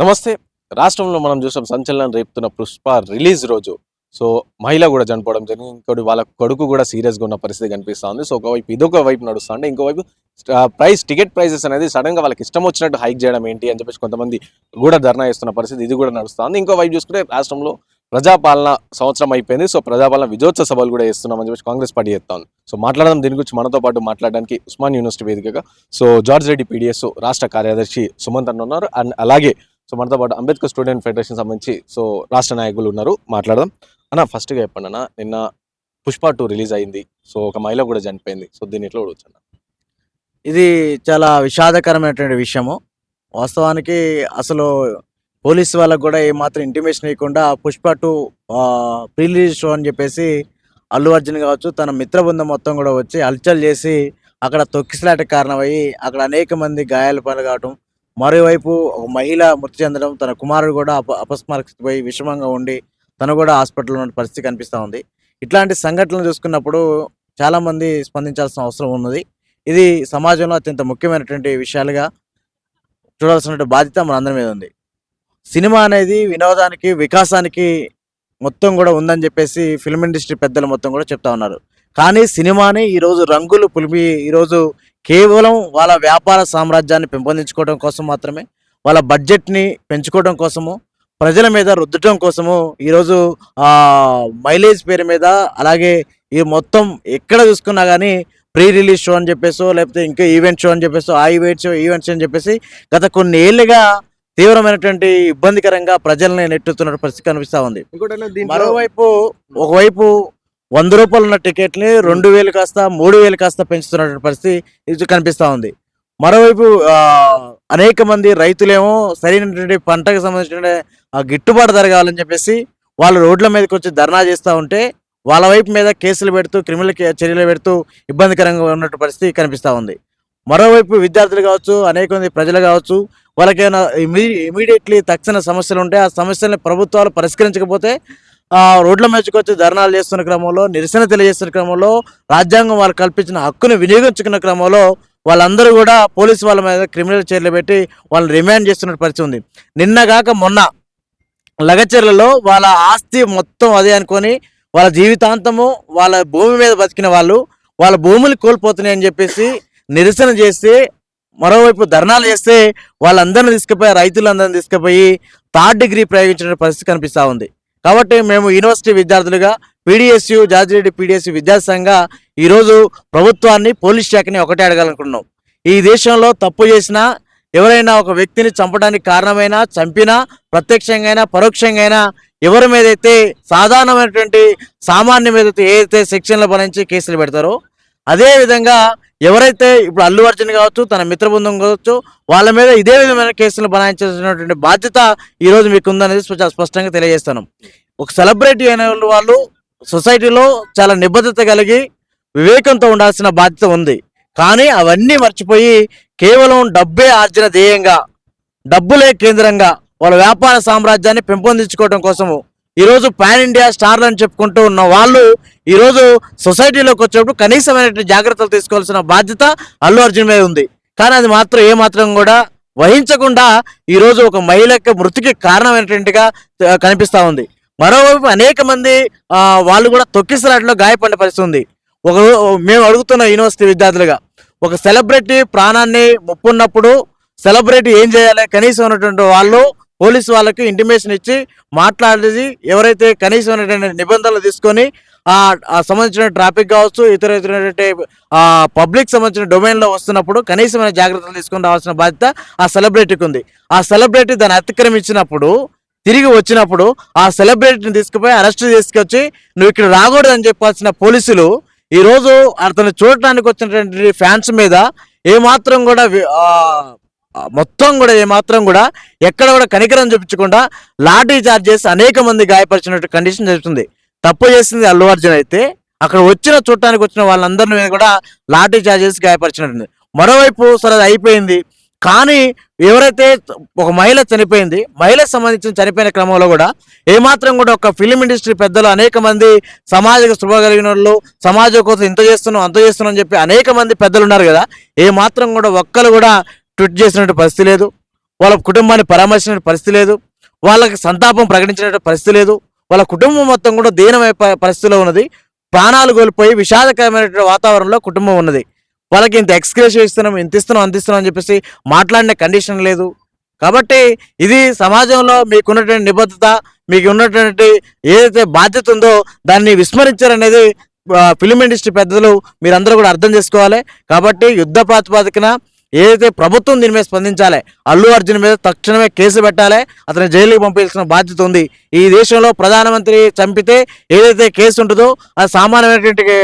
నమస్తే. రాష్ట్రంలో మనం చూసాం సంచలనం రేపుతున్న 'పుష్ప' రిలీజ్ రోజు. సో, మహిళ కూడా చనిపోవడం జరిగింది. ఇంకోటి వాళ్ళ కొడుకు కూడా సీరియస్‌గా ఉన్న పరిస్థితి కనిపిస్తా ఉంది. సో, ఒకవైపు ఇదొక వైపు నడుస్తా ఉంటే, ఇంకోవైపు టికెట్ ప్రైసెస్ అనేది సడెన్‌గా వాళ్ళకి ఇష్టం వచ్చినట్టు హైక్ చేయడం ఏంటి అని చెప్పేసి కొంతమంది కూడా ధర్నా చేస్తున్న పరిస్థితి ఇది కూడా నడుస్తా ఉంది. ఇంకో వైపు చూసుకుంటే రాష్ట్రంలో ప్రజాపాలన సంవత్సరం అయిపోయింది. సో, ప్రజాపాలన విజయోత్సవ సభలు కూడా చేస్తున్నామని చెప్పేసి కాంగ్రెస్ పార్టీ చేస్తా ఉంది. సో, మాట్లాడదాం దీని గురించి మనతో పాటు మాట్లాడడానికి ఉస్మాన్ యూనివర్సిటీ వేదికగా జార్జ్ రెడ్డి పీడీఎస్ రాష్ట్ర కార్యదర్శి సుమంత్ అన్న ఉన్నారు. అండ్ అలాగే మనతో పాటు అంబేద్కర్ స్టూడెంట్ ఫెడరేషన్ సంబంధించి రాష్ట్ర నాయకులు ఉన్నారు. మాట్లాడదాం. అన్న, ఫస్ట్‌గా చెప్పండి అన్న, నిన్న 'పుష్ప 2' రిలీజ్ అయింది. సో, ఒక మహిళ కూడా చనిపోయింది. సో, దీన్ని ఎట్లా చూడొచ్చు అన్న? ఇది చాలా విషాదకరమైనటువంటి విషయము. వాస్తవానికి అసలు పోలీసు వాళ్ళకి కూడా ఏమాత్రం ఇంటిమేషన్ ఇవ్వకుండా 'పుష్ప 2' ప్రీ రిలీజ్ షో అని చెప్పేసి అల్లు అర్జున్ కావచ్చు, తన మిత్ర బృందం మొత్తం కూడా వచ్చి హల్చల్ చేసి అక్కడ తొక్కిసలాటకు కారణమయ్యి అక్కడ అనేక మంది గాయాల పాలు కావటం, మరోవైపు ఒక మహిళ మృతి చెందడం, తన కుమారుడు కూడా అపస్మారక పోయి విషమంగా ఉండి తను కూడా హాస్పిటల్లో ఉన్న పరిస్థితి కనిపిస్తూ ఉంది. ఇట్లాంటి సంఘటనలు చూసుకున్నప్పుడు చాలామంది స్పందించాల్సిన అవసరం ఉన్నది. ఇది సమాజంలో అత్యంత ముఖ్యమైనటువంటి విషయాలుగా చూడాల్సిన బాధ్యత మనందరి మీద ఉంది. సినిమా అనేది వినోదానికి, వికాసానికి మొత్తం కూడా ఉందని చెప్పేసి ఫిల్మ్ ఇండస్ట్రీ పెద్దలు మొత్తం కూడా చెప్తా ఉన్నారు. కానీ సినిమాని ఈరోజు రంగులు పులిపి ఈరోజు కేవలం వాళ్ళ వ్యాపార సామ్రాజ్యాన్ని పెంపొందించుకోవడం కోసం మాత్రమే, వాళ్ళ బడ్జెట్ని పెంచుకోవడం కోసము, ప్రజల మీద రుద్దటం కోసము ఈరోజు మైలేజ్ పేరు మీద, అలాగే ఈ మొత్తం ఎక్కడ చూసుకున్నా కానీ ప్రీ రిలీజ్ షో అని చెప్పేసో, లేకపోతే ఇంకా ఈవెంట్ షో అని చెప్పేసో, ఆ ఈవెంట్స్ అని చెప్పేసి గత కొన్ని ఏళ్ళుగా తీవ్రమైనటువంటి ఇబ్బందికరంగా ప్రజల్ని నెట్టుతున్న పరిస్థితి కనిపిస్తా ఉంది. మరోవైపు ఒకవైపు ₹100 ఉన్న టికెట్ని 2000 కాస్త 3000 కాస్త పెంచుతున్నటువంటి పరిస్థితి ఇది కనిపిస్తా ఉంది. మరోవైపు అనేక మంది రైతులేమో సరైనటువంటి పంటకు సంబంధించిన గిట్టుబాటు జరగాలని చెప్పేసి వాళ్ళు రోడ్ల మీదకి వచ్చి ధర్నా చేస్తూ ఉంటే, వాళ్ళ వైపు మీద కేసులు పెడుతూ, క్రిమినల్ చర్యలు పెడుతూ ఇబ్బందికరంగా ఉన్నట్టు పరిస్థితి కనిపిస్తూ ఉంది. మరోవైపు విద్యార్థులు కావచ్చు, అనేక మంది ప్రజలు కావచ్చు, వాళ్ళకైనా ఇమీడియట్లీ తక్షణ సమస్యలు ఉంటే ఆ సమస్యల్ని ప్రభుత్వాలు పరిష్కరించకపోతే రోడ్ల మీదకి వచ్చి ధర్నాలు చేస్తున్న క్రమంలో, నిరసన తెలియజేస్తున్న క్రమంలో, రాజ్యాంగం వాళ్ళు కల్పించిన హక్కును వినియోగించుకున్న క్రమంలో వాళ్ళందరూ కూడా పోలీసు వాళ్ళ మీద క్రిమినల్ చర్యలు పెట్టి వాళ్ళని రిమాండ్ చేస్తున్న పరిస్థితి ఉంది. నిన్నగాక మొన్న లగచర్లలో వాళ్ళ ఆస్తి మొత్తం అదే అనుకొని వాళ్ళ జీవితాంతము వాళ్ళ భూమి మీద బతికిన వాళ్ళు వాళ్ళ భూములు కోల్పోతున్నాయని చెప్పేసి నిరసన చేస్తే, మరోవైపు ధర్నాలు చేస్తే వాళ్ళందరినీ తీసుకుపోయి, రైతులందరినీ తీసుకుపోయి 3rd డిగ్రీ ప్రయోగించిన పరిస్థితి కనిపిస్తూ ఉంది. కాబట్టి మేము యూనివర్సిటీ విద్యార్థులుగా పీడిఎస్యు, జార్జ్ రెడ్డి పీడిఎస్యు విద్యాసంఘంగా ఈరోజు ప్రభుత్వాన్ని, పోలీస్ శాఖని ఒకటే అడగాలనుకుంటున్నాం. ఈ దేశంలో తప్పు చేసినా, ఎవరైనా ఒక వ్యక్తిని చంపడానికి కారణమైనా, చంపినా, ప్రత్యక్షంగా పరోక్షంగా ఎవరి మీదైతే సాధారణమైనటువంటి సామాన్య మీద ఏదైతే సెక్షన్లు బనాయించి కేసులు పెడతారో, అదేవిధంగా ఎవరైతే ఇప్పుడు అల్లు అర్జున్ కావచ్చు, తన మిత్ర బృందం కావచ్చు, వాళ్ళ మీద ఇదే విధమైన కేసులు బనాయించాల్సినటువంటి బాధ్యత ఈరోజు మీకు ఉందనేది స్పష్టంగా తెలియజేస్తాను. ఒక సెలబ్రిటీ అయిన వాళ్ళు సొసైటీలో చాలా నిబద్ధత కలిగి వివేకంతో ఉండాల్సిన బాధ్యత ఉంది. కానీ అవన్నీ మర్చిపోయి కేవలం డబ్బే ఆర్జన ధ్యేయంగా, డబ్బులే కేంద్రంగా వాళ్ళ వ్యాపార సామ్రాజ్యాన్ని పెంపొందించుకోవడం కోసము ఈరోజు పాన్ ఇండియా స్టార్లు అని చెప్పుకుంటూ ఉన్న వాళ్ళు ఈరోజు సొసైటీలోకి వచ్చేటప్పుడు కనీసమైనటువంటి జాగ్రత్తలు తీసుకోవాల్సిన బాధ్యత అల్లు అర్జున్ మీద ఉంది. కానీ అది మాత్రం ఏమాత్రం కూడా వహించకుండా ఈరోజు ఒక మహిళకి మృతికి కారణమైనటువంటిగా కనిపిస్తూ ఉంది. మరోవైపు అనేక మంది వాళ్ళు కూడా తొక్కిసలాటలో గాయపడిన పరిస్థితి ఉంది. మేము అడుగుతున్న యూనివర్సిటీ విద్యార్థులుగా, ఒక సెలబ్రిటీ ప్రాణాన్ని ముప్పున్నప్పుడు సెలబ్రిటీ ఏం చేయాలి? కనీసం ఉన్నటువంటి వాళ్ళు పోలీసు వాళ్ళకి ఇంటిమేషన్ ఇచ్చి మాట్లాడేది, ఎవరైతే కనీసమైనటువంటి నిబంధనలు తీసుకొని సంబంధించిన ట్రాఫిక్ కావచ్చు, ఇతరమైనటువంటి పబ్లిక్ సంబంధించిన డొమైన్లో వస్తున్నప్పుడు కనీసమైన జాగ్రత్తలు తీసుకొని రావాల్సిన బాధ్యత ఆ సెలబ్రిటీకి ఉంది. ఆ సెలబ్రిటీ దాన్ని అతిక్రమించినప్పుడు, తిరిగి వచ్చినప్పుడు ఆ సెలబ్రిటీని తీసుకుపోయి అరెస్ట్ చేసుకొచ్చి నువ్వు ఇక్కడ రాకూడదు అని చెప్పాల్సిన పోలీసులు ఈరోజు అతను చూడటానికి వచ్చినటువంటి ఫ్యాన్స్ మీద ఏమాత్రం కూడా ఏమాత్రం కూడా ఎక్కడ కూడా కనికరం చూపించకుండా లాఠీ చార్జ్ చేసి అనేక మంది గాయపరిచినట్టు కండిషన్ జరుగుతుంది. తప్పు చేసింది అల్లు అర్జున్ అయితే, అక్కడ చూడటానికి వచ్చిన వాళ్ళందరి మీద కూడా లాఠీ చార్జ్ చేసి గాయపరిచినట్టుంది. మరోవైపు సరే అయిపోయింది, కానీ ఎవరైతే ఒక మహిళ చనిపోయింది, మహిళకు సంబంధించిన చనిపోయిన క్రమంలో కూడా ఏమాత్రం కూడా ఒక ఫిలిం ఇండస్ట్రీ పెద్దలు, అనేక మంది సమాజ స్పృహ కలిగిన వాళ్ళు, సమాజం కోసం ఇంత చేస్తున్నాం అంత చేస్తున్నాం అని చెప్పి అనేక మంది పెద్దలు ఉన్నారు కదా, ఏమాత్రం కూడా ఒక్కరు కూడా ట్వీట్ చేసినట్టు పరిస్థితి లేదు. వాళ్ళ కుటుంబాన్ని పరామర్శించిన పరిస్థితి లేదు, వాళ్ళకి సంతాపం ప్రకటించిన పరిస్థితి లేదు. వాళ్ళ కుటుంబం మొత్తం కూడా దీనమై పరిస్థితిలో ఉన్నది. ప్రాణాలు కోల్పోయి విషాదకరమైన వాతావరణంలో కుటుంబం ఉన్నది. వాళ్ళకి ఇంత ఎక్స్గ్రేషియా ఇస్తున్నాం, ఇంత ఇస్తున్నాం, అంత ఇస్తున్నాం అని చెప్పేసి మాట్లాడిన కండిషన్ లేదు. కాబట్టి ఇది సమాజంలో మీకున్నటువంటి నిబద్ధత, మీకు ఉన్నటువంటి ఏదైతే బాధ్యత ఉందో దాన్ని విస్మరించారనేది ఫిలిం ఇండస్ట్రీ పెద్దలు మీరందరూ కూడా అర్థం చేసుకోవాలి. కాబట్టి యుద్ధ ప్రాతిపదికన ఏదైతే ప్రభుత్వం దీని మీద స్పందించాలి, అల్లు అర్జున్ మీద తక్షణమే కేసు పెట్టాలి, అతని జైలుకి పంపించాల్సిన బాధ్యత ఉంది. ఈ దేశంలో ప్రధానమంత్రి చంపితే ఏదైతే కేసు ఉంటుందో, అది సామాన్యమైనటువంటి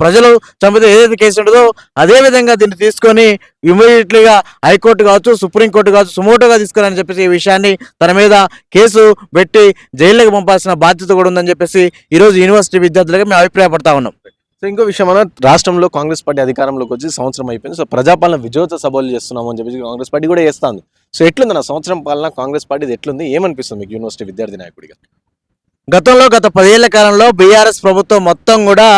ప్రజలు చంపితే ఏదైతే కేసు ఉంటుందో అదే విధంగా దీన్ని తీసుకొని ఇమీడియట్లీగా హైకోర్టు కావచ్చు, సుప్రీంకోర్టు కావచ్చు, సుమోటోగా తీసుకోవాలని చెప్పేసి ఈ విషయాన్ని తన మీద కేసు పెట్టి జైలుకి పంపాల్సిన బాధ్యత కూడా ఉందని చెప్పేసి ఈరోజు యూనివర్సిటీ విద్యార్థులుగా మేము అభిప్రాయపడతా ఉన్నాం. సో ఇంకో విషయం అన్న, రాష్ట్రంలో కాంగ్రెస్ పార్టీ అధికారంలోకి వచ్చి సంవత్సరం అయిపోయింది. సో ప్రజాపాలన విజయోత్సవ సభలు చేస్తున్నాము అని చెప్పేసి కాంగ్రెస్ పార్టీ కూడా చేస్తుంది. సో ఎట్లుంది నా సంవత్సరం పాలన కాంగ్రెస్ పార్టీది ఎట్లుంది, ఏమనిపిస్తుంది మీకు యూనివర్సిటీ విద్యార్థి నాయకుడిగా? గత 10 ఏళ్ల కాలంలో బీఆర్ఎస్ ప్రభుత్వం మొత్తం కూడా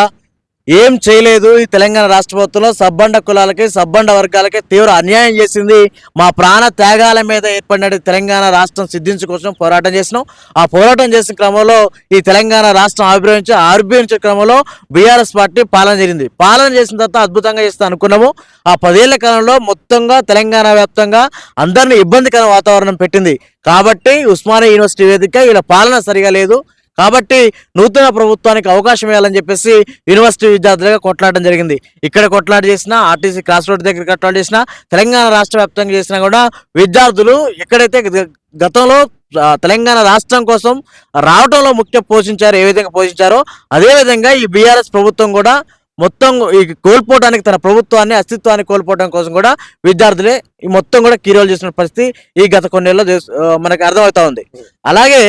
ఏం చేయలేదు. ఈ తెలంగాణ రాష్ట్ర ప్రభుత్వంలో సబ్బండ కులాలకి, సబ్బండ వర్గాలకి తీవ్ర అన్యాయం చేసింది. మా ప్రాణ త్యాగాల మీద ఏర్పడిన తెలంగాణ రాష్ట్రం సిద్ధించుకోసం పోరాటం చేసినాం. ఆ పోరాటం చేసిన క్రమంలో ఈ తెలంగాణ రాష్ట్రం ఆవిర్భవించే క్రమంలో బీఆర్ఎస్ పార్టీ పాలన జరిగింది. పాలన చేసిన తర్వాత అద్భుతంగా చేస్తా అనుకున్నాము. ఆ 10 ఏళ్ల కాలంలో మొత్తంగా తెలంగాణ వ్యాప్తంగా అందరినీ ఇబ్బందికర వాతావరణం పెట్టింది. కాబట్టి ఉస్మానియా యూనివర్సిటీ వేదిక ఇలా పాలన సరిగా లేదు, కాబట్టి నూతన ప్రభుత్వానికి అవకాశం ఇవ్వాలని చెప్పేసి యూనివర్సిటీ విద్యార్థులుగా కొట్లాడడం జరిగింది. ఇక్కడ కొట్లాట చేసినా, ఆర్టీసీ క్రాస్ రోడ్ దగ్గర కొట్లాట చేసినా, తెలంగాణ రాష్ట్ర వ్యాప్తంగా చేసినా కూడా విద్యార్థులు ఎక్కడైతే గతంలో తెలంగాణ రాష్ట్రం కోసం రావడంలో ముఖ్య పోషించారో, ఏ విధంగా పోషించారో అదేవిధంగా ఈ బీఆర్ఎస్ ప్రభుత్వం కూడా మొత్తం ఈ కోల్పోవడానికి, తన ప్రభుత్వాన్ని అస్తిత్వాన్ని కోల్పోవడం కోసం కూడా విద్యార్థులే ఈ మొత్తం కూడా కీరోలు చేసిన పరిస్థితి ఈ గత కొన్నేళ్ళలో మనకు అర్థమవుతా ఉంది. అలాగే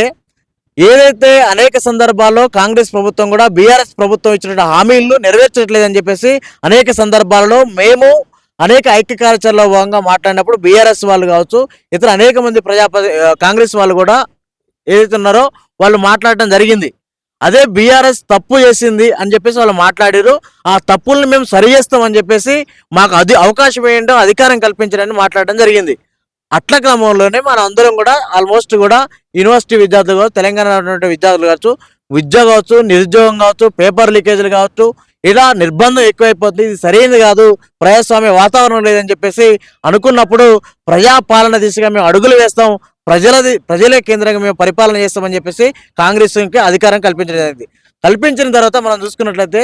ఏదైతే అనేక సందర్భాల్లో కాంగ్రెస్ ప్రభుత్వం కూడా బీఆర్ఎస్ ప్రభుత్వం ఇచ్చిన హామీలను నెరవేర్చట్లేదని చెప్పేసి అనేక సందర్భాలలో మేము అనేక ఐక్య కార్యాచరణలో భాగంగా మాట్లాడినప్పుడు బీఆర్ఎస్ వాళ్ళు కావచ్చు, ఇతర అనేక మంది కాంగ్రెస్ వాళ్ళు కూడా ఏదైతే ఉన్నారో వాళ్ళు మాట్లాడటం జరిగింది. అదే బీఆర్ఎస్ తప్పు చేసింది అని చెప్పేసి వాళ్ళు మాట్లాడారు. ఆ తప్పుల్ని మేము సరి చేస్తామని చెప్పేసి మాకు అవకాశం ఏంటో అధికారం కల్పించడానికి మాట్లాడడం జరిగింది. అట్ల క్రమంలోనే మన అందరం కూడా ఆల్మోస్ట్ కూడా యూనివర్సిటీ విద్యార్థులు కావచ్చు, తెలంగాణ ఉన్నటువంటి విద్యార్థులు కావచ్చు, విద్య కావచ్చు, నిరుద్యోగం కావచ్చు, పేపర్ లీకేజీలు కావచ్చు, ఇలా నిర్బంధం ఎక్కువైపోతుంది, ఇది సరైనది కాదు, ప్రజాస్వామ్య వాతావరణం లేదని చెప్పేసి అనుకున్నప్పుడు ప్రజాపాలన దిశగా మేము అడుగులు వేస్తాం, ప్రజలే కేంద్రంగా మేము పరిపాలన చేస్తామని చెప్పేసి కాంగ్రెస్కి అధికారం కల్పించిన తర్వాత మనం చూసుకున్నట్లయితే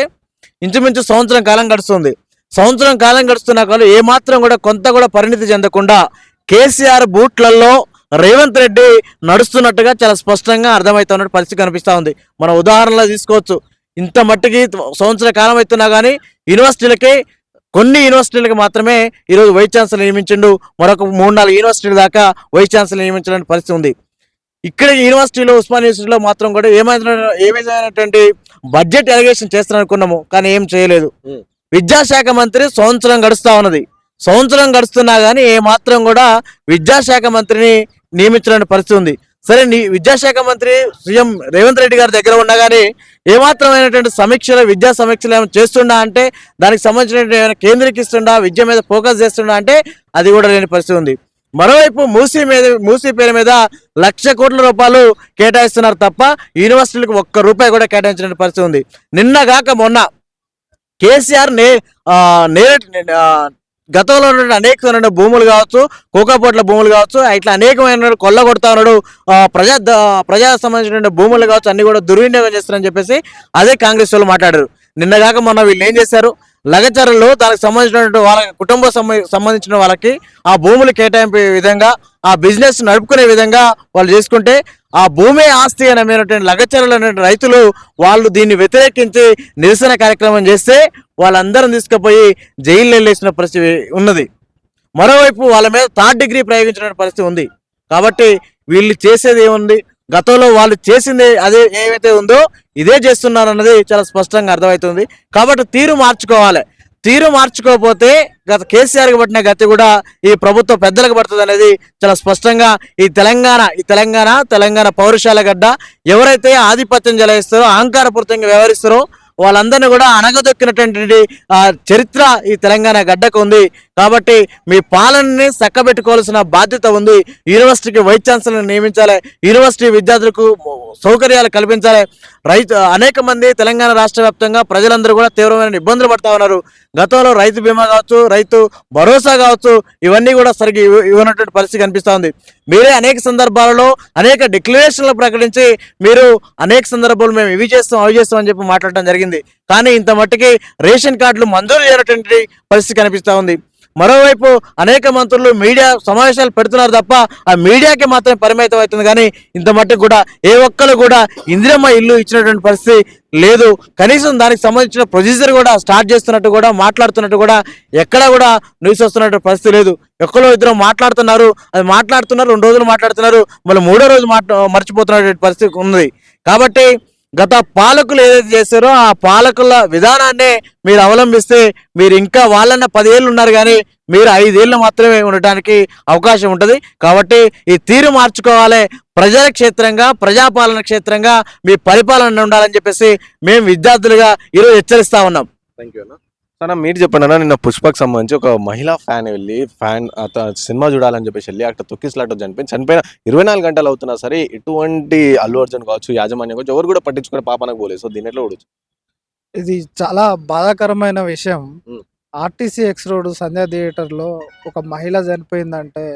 ఇంచుమించు సంవత్సరం కాలం గడుస్తుంది. సంవత్సరం కాలం గడుస్తున్న కాలం ఏమాత్రం కూడా కొంత కూడా పరిణితి చెందకుండా కేసీఆర్ బూట్లలో రేవంత్ రెడ్డి నడుస్తున్నట్టుగా చాలా స్పష్టంగా అర్థమవుతున్న పరిస్థితి కనిపిస్తూ ఉంది. మనం ఉదాహరణలో తీసుకోవచ్చు. ఇంత మట్టికి సంవత్సర కాలం అవుతున్నా కానీ కొన్ని యూనివర్సిటీలకు మాత్రమే ఈరోజు వైస్ ఛాన్సలర్ నియమించిండు, మరొక 3-4 యూనివర్సిటీల దాకా వైస్ ఛాన్సలర్ నియమించడానికి పరిస్థితి ఉంది. ఇక్కడ యూనివర్సిటీలో, ఉస్మానియా యూనివర్సిటీలో మాత్రం కూడా ఏమైనటువంటి బడ్జెట్ ఎలిగేషన్ చేస్తారనుకున్నాము, కానీ ఏం చేయలేదు. విద్యాశాఖ మంత్రి సంవత్సరం గడుస్తున్నా కానీ ఏ మాత్రం కూడా విద్యాశాఖ మంత్రిని నియమించడానికి పరిస్థితి ఉంది. సరే, విద్యాశాఖ మంత్రి సీఎం రేవంత్ రెడ్డి గారి దగ్గర ఉన్నా కానీ ఏమాత్రమైనటువంటి విద్యా సమీక్షలు ఏమైనా చేస్తుండా అంటే, దానికి సంబంధించిన ఏమైనా కేంద్రీకరిస్తుండా, విద్య మీద ఫోకస్ చేస్తుండా అంటే అది కూడా లేని పరిస్థితి ఉంది. మరోవైపు మూసీ పేరు మీద 1,00,000 కోట్ల రూపాయలు కేటాయిస్తున్నారు తప్ప యూనివర్సిటీలకు ₹1 కూడా కేటాయించిన పరిస్థితి ఉంది. నిన్నగాక మొన్న కేసీఆర్ గతంలో అనేకమైన భూములు కావచ్చు, కోకాపోట్ల భూములు కావచ్చు, ఇట్లా అనేకమైన కొల్లగొడతా ఉన్నాడు, ప్రజా సంబంధించిన భూములు కావచ్చు, అన్ని కూడా దుర్వినియోగం చేస్తారని చెప్పేసి అదే కాంగ్రెస్ వాళ్ళు మాట్లాడారు. నిన్నగాక మొన్న వీళ్ళు ఏం చేశారు, లగచర్లలో దానికి సంబంధించినటువంటి వాళ్ళ కుటుంబ సంబంధించిన వాళ్ళకి ఆ భూములు కేటాయింపే విధంగా, ఆ బిజినెస్ నడుపుకునే విధంగా వాళ్ళు చేసుకుంటే, ఆ భూమి ఆస్తి అనేటువంటి లగచర్ల రైతులు వాళ్ళు దీన్ని వ్యతిరేకించి నిరసన కార్యక్రమం చేస్తే వాళ్ళందరం తీసుకుపోయి జైలు వెళ్ళేసిన పరిస్థితి ఉన్నది. మరోవైపు వాళ్ళ మీద 3rd డిగ్రీ ప్రయోగించిన పరిస్థితి ఉంది. కాబట్టి వీళ్ళు చేసేది ఏముంది, గతంలో వాళ్ళు చేసింది అదే ఏమైతే ఉందో ఇదే చేస్తున్నారు అన్నది చాలా స్పష్టంగా అర్థమవుతుంది. కాబట్టి తీరు మార్చుకోకపోతే గత కేసీఆర్కి పట్టిన గతి కూడా ఈ ప్రభుత్వ పెద్దలకు పడుతుంది అనేది చాలా స్పష్టంగా ఈ తెలంగాణ పౌరుషాల గడ్డ. ఎవరైతే ఆధిపత్యం చెలాయిస్తారో, అహంకారపూరితంగా వ్యవహరిస్తారో వాళ్ళందరినీ కూడా అణగదొక్కినటువంటి చరిత్ర ఈ తెలంగాణ గడ్డకు ఉంది. కాబట్టి మీ పాలనని చక్కబెట్టుకోవాల్సిన బాధ్యత ఉంది. యూనివర్సిటీకి వైస్ ఛాన్సలర్ నియమించాలి, యూనివర్సిటీ విద్యార్థులకు సౌకర్యాలు కల్పించాలి. అనేక మంది తెలంగాణ రాష్ట్ర వ్యాప్తంగా ప్రజలందరూ కూడా తీవ్రమైన ఇబ్బందులు పడతా ఉన్నారు. గతంలో రైతు బీమా కావచ్చు, రైతు భరోసా కావచ్చు, ఇవన్నీ కూడా సరిగ్గా ఇవ్వనటువంటి పరిస్థితి కనిపిస్తూ ఉంది. మీరే అనేక సందర్భాలలో అనేక డిక్లరేషన్లు ప్రకటించి మీరు అనేక సందర్భాలు మేము ఇవి చేస్తాం అవి చేస్తాం అని చెప్పి మాట్లాడటం జరిగింది. కానీ ఇంత మట్టికి రేషన్ కార్డులు మంజూరు చేయనటువంటి పరిస్థితి కనిపిస్తూ ఉంది. మరోవైపు అనేక మంత్రులు మీడియా సమావేశాలు పెడుతున్నారు తప్ప ఆ మీడియాకి మాత్రమే పరిమితం అవుతుంది. కానీ ఇంత మట్టుకు కూడా ఏ ఒక్కరు కూడా ఇందిరమ్మ ఇల్లు ఇచ్చినటువంటి పరిస్థితి లేదు. కనీసం దానికి సంబంధించిన ప్రొసీజర్ కూడా స్టార్ట్ చేస్తున్నట్టు కూడా మాట్లాడుతున్నట్టు కూడా ఎక్కడా కూడా న్యూస్ వస్తున్నట్టు పరిస్థితి లేదు. ఎక్కడో ఇద్దరు మాట్లాడుతున్నారు, అది మాట్లాడుతున్నారు, 2 రోజులు మాట్లాడుతున్నారు, మళ్ళీ 3వ రోజు మర్చిపోతున్నటువంటి పరిస్థితి ఉంది. కాబట్టి గత పాలకులు ఏదైతే చేశారో ఆ పాలకుల విధానాన్నే మీరు అవలంబిస్తే మీరు ఇంకా వాళ్ళన్న 10 ఏళ్ళు ఉన్నారు, కానీ మీరు 5 ఏళ్ళు మాత్రమే ఉండటానికి అవకాశం ఉంటుంది. కాబట్టి ఈ తీరు మార్చుకోవాలి. ప్రజల క్షేత్రంగా, ప్రజాపాలన క్షేత్రంగా మీ పరిపాలన ఉండాలని చెప్పేసి మేము విద్యార్థులుగా ఈరోజు హెచ్చరిస్తా ఉన్నాం. థ్యాంక్ యూ అన్న. అన్న మీరు చెప్పండి అన్న, నిన్న పుష్పకు సంబంధించి ఒక మహిళా ఫ్యాన్ వెళ్ళి సినిమా చూడాలని చెప్పేసి వెళ్ళి అక్కడ తొక్కిసలాట చనిపోయిన 24 గంటలు అవుతున్నా సరే ఎటువంటి అల్లు అర్జున్ కావచ్చు, యాజమాన్యం కావచ్చు, ఎవరు కూడా పట్టించుకునే పాపనకు పోలేదు. సో దీని ఎట్లా చూడొచ్చు? ఇది చాలా బాధాకరమైన విషయం. ఉమ్. ఆర్టీసీ ఎక్స్ రోడ్ సంధ్యా థియేటర్‌లో ఒక మహిళ చనిపోయిందంటే,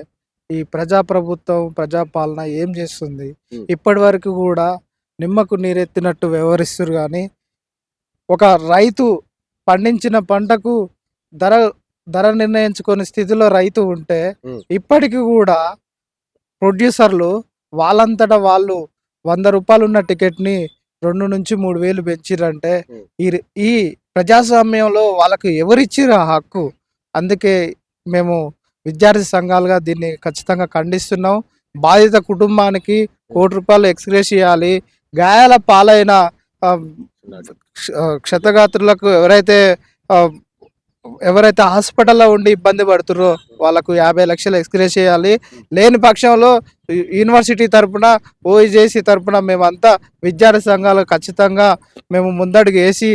ఈ ప్రజాప్రభుత్వం, ప్రజాపాలన ఏం చేస్తుంది? ఉమ్. ఇప్పటివరకు కూడా నిమ్మకు నీరెత్తినట్టు వ్యవహరిస్తుర్రు గానీ, ఒక రైతు పండించిన పంటకు ధర ధర నిర్ణయించుకునే స్థితిలో రైతు ఉంటే, ఉమ్. ఇప్పటికి కూడా ప్రొడ్యూసర్లు వాళ్ళంతట వాళ్ళు ₹100 ఉన్న టికెట్‌ని 2-3,000 పెంచిర్రంటే, ఉమ్. ఈ ప్రజాస్వామ్యంలో వాళ్ళకు ఎవరిచ్చిర్రు ఆ హక్కు? అందుకే మేము విద్యార్థి సంఘాలుగా దీన్ని ఖచ్చితంగా ఖండిస్తున్నాం. బాధిత కుటుంబానికి ₹1,00,00,000 ఎక్స్‌గ్రేషియా ఇయ్యాలి. గాయాల పాలైన క్షతగాత్రులకు ఎవరైతే హాస్పిటల్లో ఉండి ఇబ్బంది పడుతుర్రో వాళ్ళకు 50 లక్షలు ఎక్స్‌గ్రేషియా చేయాలి. లేని పక్షంలో యూనివర్సిటీ తరపున, ఓఐజేసీ తరపున మేమంతా విద్యార్థి సంఘాలు ఖచ్చితంగా మేము ముందడుగు వేసి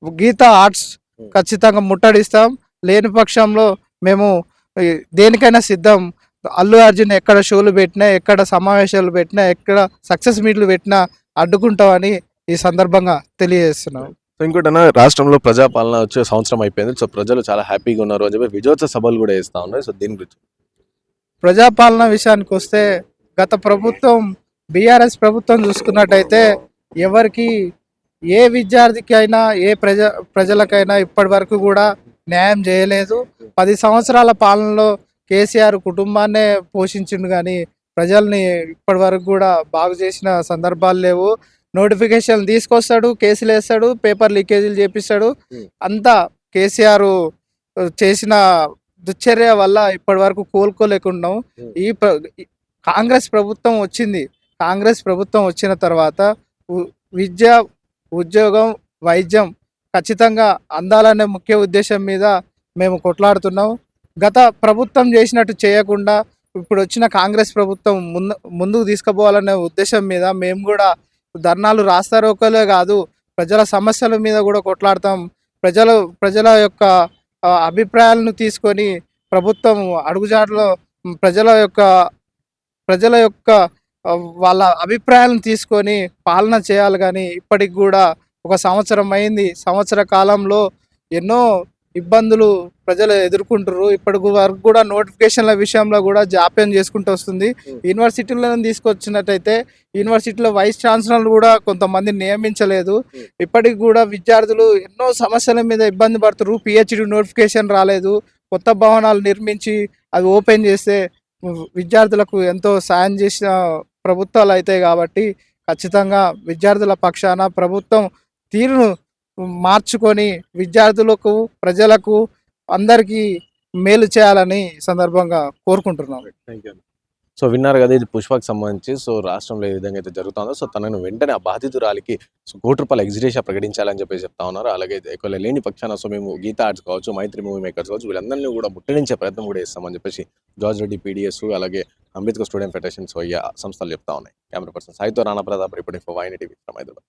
గీతా ఆర్ట్స్ ఖచ్చితంగా ముట్టడిస్తాం. లేని పక్షంలో మేము దేనికైనా సిద్ధం. అల్లు అర్జున్ ఎక్కడ షోలు పెట్టినా, ఎక్కడ సమావేశాలు పెట్టినా, ఎక్కడ సక్సెస్ మీట్లు పెట్టినా అడ్డుకుంటామని ఈ సందర్భంగా తెలియజేస్తున్నాం. సో ఇంకోటి అన్న, రాష్ట్రంలో ప్రజాపాలన వచ్చే సంవత్సరం అయిపోయింది. సో ప్రజలు చాలా హ్యాపీగా ఉన్నారు అని చెప్పి విజయోత్సవ సభలు కూడా వేస్తా ఉన్నాయి. సో దీని గురించి ప్రజాపాలన విషయానికి వస్తే, గత ప్రభుత్వం బీఆర్ఎస్ ప్రభుత్వం చూసుకున్నట్టయితే ఎవరికి, ఏ విద్యార్థికి అయినా, ఏ ప్రజలకైనా ఇప్పటి వరకు కూడా న్యాయం చేయలేదు. 10 సంవత్సరాల పాలనలో కేసీఆర్ కుటుంబాన్నే పోషించిండు, కానీ ప్రజల్ని ఇప్పటి వరకు కూడా బాగు చేసిన సందర్భాలు లేవు. నోటిఫికేషన్ తీసుకొస్తాడు, కేసులు వేస్తాడు, పేపర్ లీకేజీలు చేపిస్తాడు. అంతా కేసీఆర్ చేసిన దుశ్చర్య వల్ల ఇప్పటి వరకు కోలుకోలేకున్నాం. ఈ కాంగ్రెస్ ప్రభుత్వం వచ్చింది. కాంగ్రెస్ ప్రభుత్వం వచ్చిన తర్వాత విద్య, ఉద్యోగం, వైద్యం ఖచ్చితంగా అందాలనే ముఖ్య ఉద్దేశం మీద మేము కొట్లాడుతున్నాం. గత ప్రభుత్వం చేసినట్టు చేయకుండా ఇప్పుడు వచ్చిన కాంగ్రెస్ ప్రభుత్వం ముందుకు తీసుకుపోవాలనే ఉద్దేశం మీద మేము కూడా ధర్నాలు, రాస్తారోకోలే కాదు, ప్రజల సమస్యల మీద కూడా కొట్లాడతాం. ప్రజల యొక్క అభిప్రాయాలను తీసుకొని ప్రభుత్వం అడుగుజాడలో ప్రజల యొక్క వాళ్ళ అభిప్రాయాలను తీసుకొని పాలన చేయాలి. కానీ ఇప్పటికి కూడా 1 సంవత్సరం అయింది. సంవత్సర కాలంలో ఎన్నో ఇబ్బందులు ప్రజలు ఎదుర్కొంటారు. ఇప్పటి వరకు కూడా నోటిఫికేషన్ల విషయంలో కూడా జాప్యం చేసుకుంటూ వస్తుంది. యూనివర్సిటీలను తీసుకొచ్చినట్టయితే యూనివర్సిటీలో వైస్ ఛాన్సలర్లు కూడా కొంతమంది నియమించలేదు. ఇప్పటికి కూడా విద్యార్థులు ఎన్నో సమస్యల మీద ఇబ్బంది పడుతున్నారు. పిహెచ్డి నోటిఫికేషన్ రాలేదు. కొత్త భవనాలు నిర్మించి అవి ఓపెన్ చేస్తే విద్యార్థులకు ఎంతో సాయం చేసిన ప్రభుత్వాలు అవుతాయి. కాబట్టి ఖచ్చితంగా విద్యార్థుల పక్షాన ప్రభుత్వం తీరును మార్చుకొని విద్యార్థులకు, ప్రజలకు, అందరికీ మేలు చేయాలని సందర్భంగా కోరుకుంటున్నాం. Thank you. సో విన్నారు కదా, ఇది పుష్పకు సంబంధించి. సో రాష్ట్రంలో ఏ విధంగా అయితే జరుగుతుందో, సో తనను వెంటనే ఆ బాధితురాలికి ₹1,00,00,000 ఎక్స్‌గ్రేషియా ప్రకటించాలని చెప్పేసి చెప్తా ఉన్నారు. అలాగే ఒకవేళ లేని పక్షాన సో మేము గీతా ఆర్ట్స్ కావచ్చు, మైత్రి మూవీ మేకర్స్ కావచ్చు, వీళ్ళందరినీ కూడా ముట్టడించే ప్రయత్నం కూడా చేస్తామని చెప్పేసి జార్జ్ రెడ్డి పీడిఎస్, అలాగే అంబేద్కర్ స్టూడెంట్ ఫెడరేషన్, సో సంస్థలు చెప్తా ఉన్నాయి. కెమెరా పర్సన్ సాయితో Rana Pratap reporting for YNTV from Hyderabad.